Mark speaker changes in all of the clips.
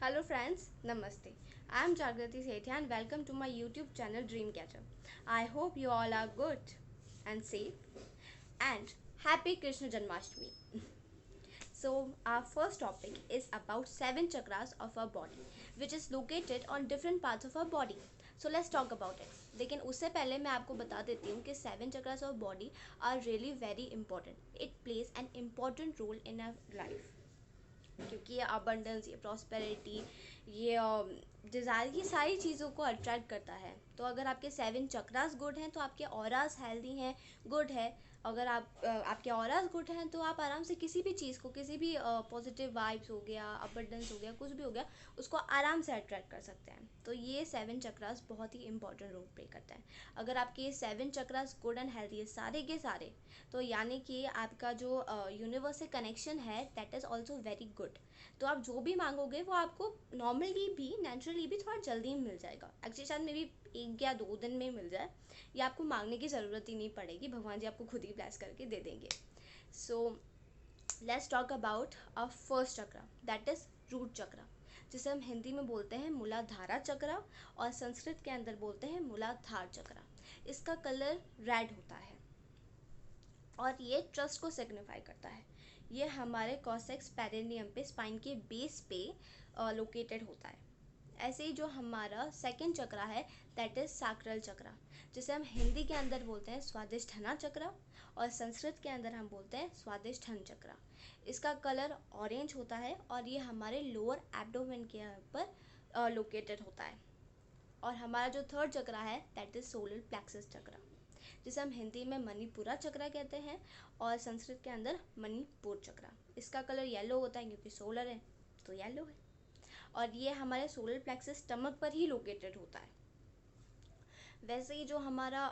Speaker 1: Hello friends, Namaste. I am Jagrati Sethia and welcome to my YouTube channel Dreamcatcher. I hope you all are good and safe and happy Krishna Janmashtami. So our first topic is about seven chakras of our body which is located on different parts of our body. So let's talk about it. लेकिन उससे पहले मैं आपको बता देती हूँ कि seven chakras of body are really very important. It plays an important role in our life. क्योंकि ये अबंडेंस, ये प्रॉस्पेरिटी, ये डिज़ायर, ये सारी चीज़ों को अट्रैक्ट करता है. तो अगर आपके सेवन चक्रास गुड हैं तो आपके ऑरास हेल्दी हैं, गुड है. अगर आपके ऑरास गुड हैं तो आप आराम से किसी भी चीज़ को, किसी भी पॉजिटिव वाइब्स हो गया, अबंडेंस हो गया, कुछ भी हो गया, उसको आराम से अट्रैक्ट कर सकते हैं. तो ये सेवन चक्रास बहुत ही इंपॉर्टेंट रोल प्ले करते हैं. अगर आपके ये seven chakras good and healthy है सारे के सारे, तो यानी कि आपका जो यूनिवर्स से कनेक्शन है that is also very good. तो आप जो भी मांगोगे वो आपको नॉर्मली भी, नेचुरली भी थोड़ा जल्दी मिल जाएगा. एक्चुअली शायद मे बी 1 या 2 दिन में मिल जाए, या आपको मांगने की ज़रूरत ही नहीं पड़ेगी, भगवान जी आपको खुद ही ब्लेस करके दे देंगे. So let's talk about a first chakra that is root chakra, जिसे हम हिंदी में बोलते हैं मूलाधारा चक्रा और संस्कृत के अंदर बोलते हैं मूलाधार चक्रा. इसका कलर रेड होता है और ये ट्रस्ट को सिग्निफाई करता है. ये हमारे कॉसेक्स पेरिनियम पे, स्पाइन के बेस पे लोकेटेड होता है. ऐसे ही जो हमारा सेकंड चक्रा है दैट इज़ सैक्रल चक्रा, जिसे हम हिंदी के अंदर बोलते हैं स्वादिष्ठाना चक्रा और संस्कृत के अंदर हम बोलते हैं स्वादिष्ठान चक्रा. इसका कलर ऑरेंज होता है और ये हमारे लोअर एब्डोमेन के ऊपर लोकेटेड होता है. और हमारा जो थर्ड चक्रा है दैट इज़ सोलर प्लेक्सस चक्रा, जिसे हम हिंदी में मणिपुरा चक्रा कहते हैं और संस्कृत के अंदर मणिपुर चक्रा. इसका कलर येलो होता है क्योंकि सोलर है तो येलो है. और ये हमारे सोलर प्लेक्सस स्टमक पर ही लोकेटेड होता है. वैसे ही जो हमारा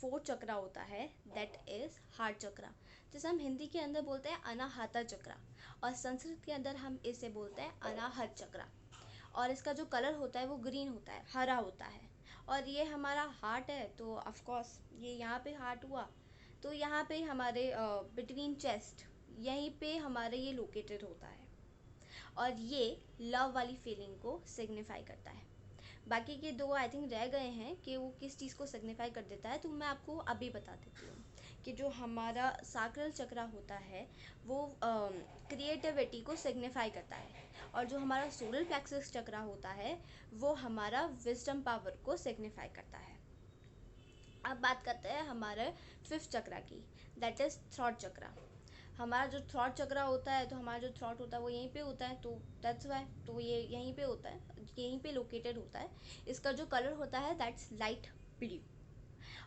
Speaker 1: फोर्थ चक्रा होता है दैट इज़ हार्ट चक्रा, जिसे हम हिंदी के अंदर बोलते हैं अनाहता चक्रा और संस्कृत के अंदर हम इसे बोलते हैं अनाहत चक्रा. और इसका जो कलर होता है वो ग्रीन होता है, हरा होता है. और ये हमारा हार्ट है तो ऑफ कोर्स ये यहाँ पे हार्ट हुआ, तो यहाँ पे हमारे बिटवीन चेस्ट, यहीं पे हमारे ये लोकेटेड होता है. और ये लव वाली फीलिंग को सिग्निफाई करता है. बाकी के दो आई थिंक रह गए हैं कि वो किस चीज़ को सिग्निफाई कर देता है, तो मैं आपको अभी बता देती हूँ कि जो हमारा सैक्रल चक्रा होता है वो क्रिएटिविटी को सिग्निफाई करता है. और जो हमारा सोलर प्लेक्सस चक्रा होता है वो हमारा विजडम पावर को सिग्निफाई करता है. अब बात करते हैं हमारे फिफ्थ चक्रा की दैट इज़ थ्रॉट चक्रा. हमारा जो थ्रॉट चक्रा होता है, तो हमारा जो थ्रॉट होता है वो यहीं पे होता है, तो दैट्स वाई तो ये यहीं पे होता है, यहीं पे लोकेटेड होता है. इसका जो कलर होता है दैट्स लाइट ब्लू.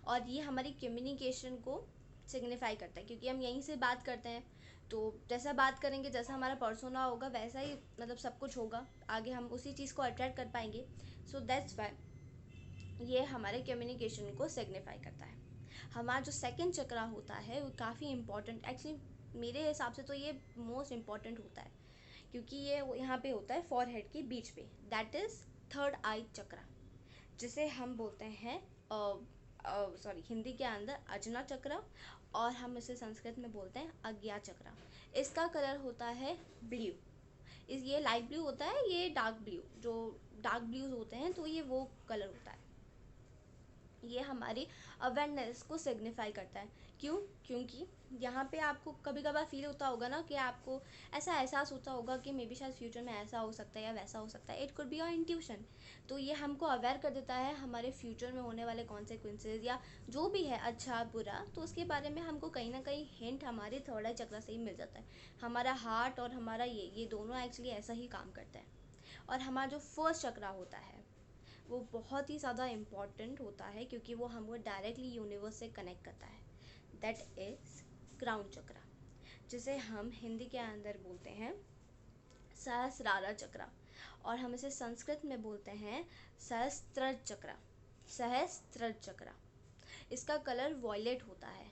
Speaker 1: और ये हमारी कम्युनिकेशन को सिग्निफाई करता है क्योंकि हम यहीं से बात करते हैं. तो जैसा बात करेंगे, जैसा हमारा पर्सोना होगा, वैसा ही मतलब सब कुछ होगा, आगे हम उसी चीज़ को अट्रैक्ट कर पाएंगे. सो दैट्स वाई ये हमारे कम्युनिकेशन को सिग्निफाई करता है. हमारा जो सेकंड चक्रा होता है वो काफ़ी इंपॉर्टेंट, एक्चुअली मेरे हिसाब से तो ये मोस्ट इम्पॉर्टेंट होता है क्योंकि ये यहाँ पे होता है फॉरहेड के बीच पे, दैट इज़ थर्ड आई चक्रा, जिसे हम बोलते हैं हिंदी के अंदर अजना चक्रा और हम इसे संस्कृत में बोलते हैं अज्ञा चक्रा. इसका कलर होता है ब्लू. ये लाइट ब्लू होता है, ये डार्क ब्लू, जो डार्क ब्लूज होते हैं तो ये वो कलर होता है. ये हमारी अवेयरनेस को सिग्निफाई करता है. क्यों? क्योंकि यहाँ पे आपको कभी कभार फील होता होगा ना कि आपको ऐसा एहसास होता होगा कि मे बी शायद फ्यूचर में ऐसा हो सकता है या वैसा हो सकता है. It could be your intuition. तो ये हमको अवेयर कर देता है हमारे फ्यूचर में होने वाले कॉन्सिक्वेंसेज या जो भी है अच्छा बुरा, तो उसके बारे में हमको कहीं ना कहीं हिंट हमारे थर्ड आई चक्र से ही मिल जाता है. हमारा हार्ट और हमारा ये दोनों एक्चुअली ऐसा ही काम करता है. और हमारा जो फर्स्ट चक्रा होता है वो बहुत ही ज़्यादा इम्पॉर्टेंट होता है क्योंकि वो हमको डायरेक्टली यूनिवर्स से कनेक्ट करता है. दैट इज़ क्राउन चक्रा, जिसे हम हिंदी के अंदर बोलते हैं सहस्रारा चक्रा और हम इसे संस्कृत में बोलते हैं सहस्त्र चक्रा. सहस्त्र चक्रा. इसका कलर वॉयलेट होता है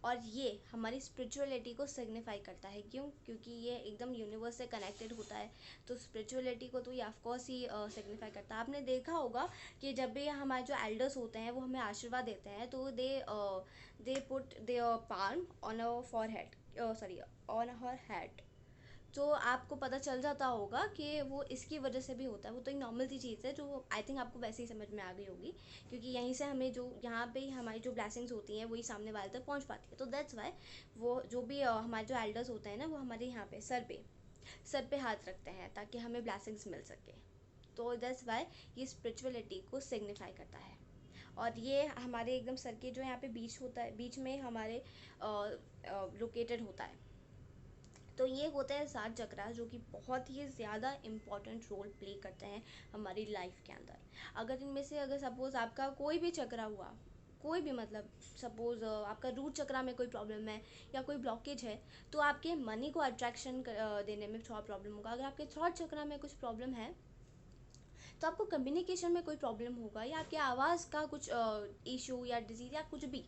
Speaker 1: और ये हमारी स्पिरिचुअलिटी को सिग्निफाई करता है. क्यों? क्योंकि ये एकदम यूनिवर्स से कनेक्टेड होता है, तो स्पिरिचुअलिटी को तो ये ऑफकोर्स ही सिग्निफाई करता है. आपने देखा होगा कि जब भी हमारे जो एल्डर्स होते हैं वो हमें आशीर्वाद देते हैं तो they put their palm on our forehead, sorry on her head. तो आपको पता चल जाता होगा कि वो इसकी वजह से भी होता है। वो तो एक नॉर्मल सी चीज़ है जो आई थिंक आपको वैसे ही समझ में आ गई होगी, क्योंकि यहीं से हमें जो यहाँ पे हमारी जो ब्लेसिंग्स होती हैं वही सामने वाले तक पहुँच पाती है। तो दैट्स वाई वो जो भी हमारे जो एल्डर्स होते हैं ना, वो हमारे यहाँ पे सर पे हाथ रखते हैं ताकि हमें ब्लेसिंग्स मिल सके। तो दैट्स वाई ये स्पिरिचुअलिटी को सिग्निफाई करता है। और ये हमारे एकदम सर के जो यहाँ पे बीच होता है, बीच में हमारे लोकेटेड होता है। तो ये होते हैं 7 चक्रास जो कि बहुत ही ज़्यादा इम्पॉर्टेंट रोल प्ले करते हैं हमारी लाइफ के अंदर। अगर इनमें से अगर सपोज़ आपका कोई भी चक्रा हुआ, कोई भी मतलब सपोज़ आपका रूट चक्रा में कोई प्रॉब्लम है या कोई ब्लॉकेज है, तो आपके मनी को अट्रैक्शन देने में थोड़ा प्रॉब्लम होगा। अगर आपके थॉट चक्रा में कुछ प्रॉब्लम है तो आपको कम्युनिकेशन में कोई प्रॉब्लम होगा, या आपके आवाज़ का कुछ इशू या डिजीज़ या कुछ भी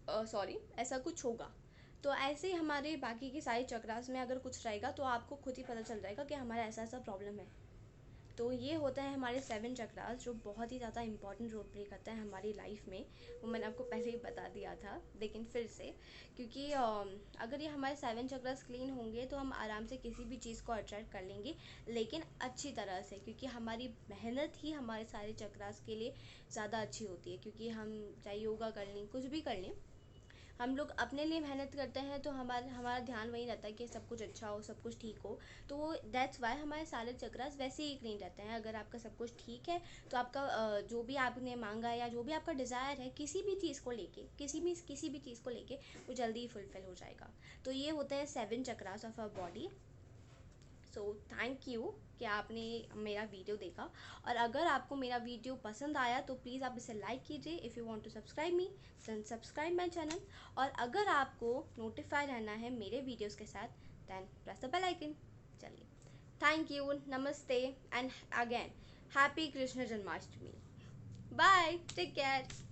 Speaker 1: सॉरी ऐसा कुछ होगा। तो ऐसे ही हमारे बाकी के सारे चक्रास में अगर कुछ रहेगा तो आपको खुद ही पता चल जाएगा कि हमारा ऐसा ऐसा प्रॉब्लम है। तो ये होता है हमारे 7 चक्रास जो बहुत ही ज़्यादा इंपॉर्टेंट रोल प्ले करता है हमारी लाइफ में। वो मैंने आपको पहले ही बता दिया था, लेकिन फिर से, क्योंकि अगर ये हमारे 7 चक्रास क्लीन होंगे तो हम आराम से किसी भी चीज़ को अट्रैक्ट कर लेंगे, लेकिन अच्छी तरह से, क्योंकि हमारी मेहनत ही हमारे सारे चक्रास के लिए ज़्यादा अच्छी होती है। क्योंकि हम चाहे योगा कर लें, कुछ भी कर लें, हम लोग अपने लिए मेहनत करते हैं तो हमारा ध्यान वही रहता है कि सब कुछ अच्छा हो, सब कुछ ठीक हो। तो दैट्स वाई हमारे सारे चक्रास वैसे ही क्लीन रहते हैं। अगर आपका सब कुछ ठीक है तो आपका जो भी आपने मांगा या जो भी आपका डिज़ायर है किसी भी चीज़ को लेके, किसी भी चीज़ को लेके, वो जल्दी ही फुलफिल हो जाएगा। तो ये होते हैं 7 chakras of our body. So thank you कि आपने मेरा वीडियो देखा। और अगर आपको मेरा वीडियो पसंद आया तो प्लीज़ आप इसे लाइक कीजिए। If you want to subscribe me then subscribe my channel. और अगर आपको नोटिफाई रहना है मेरे वीडियोस के साथ then press the bell icon. चलिए, थैंक यू, नमस्ते and again happy Krishna Janmashtami. Bye, take care.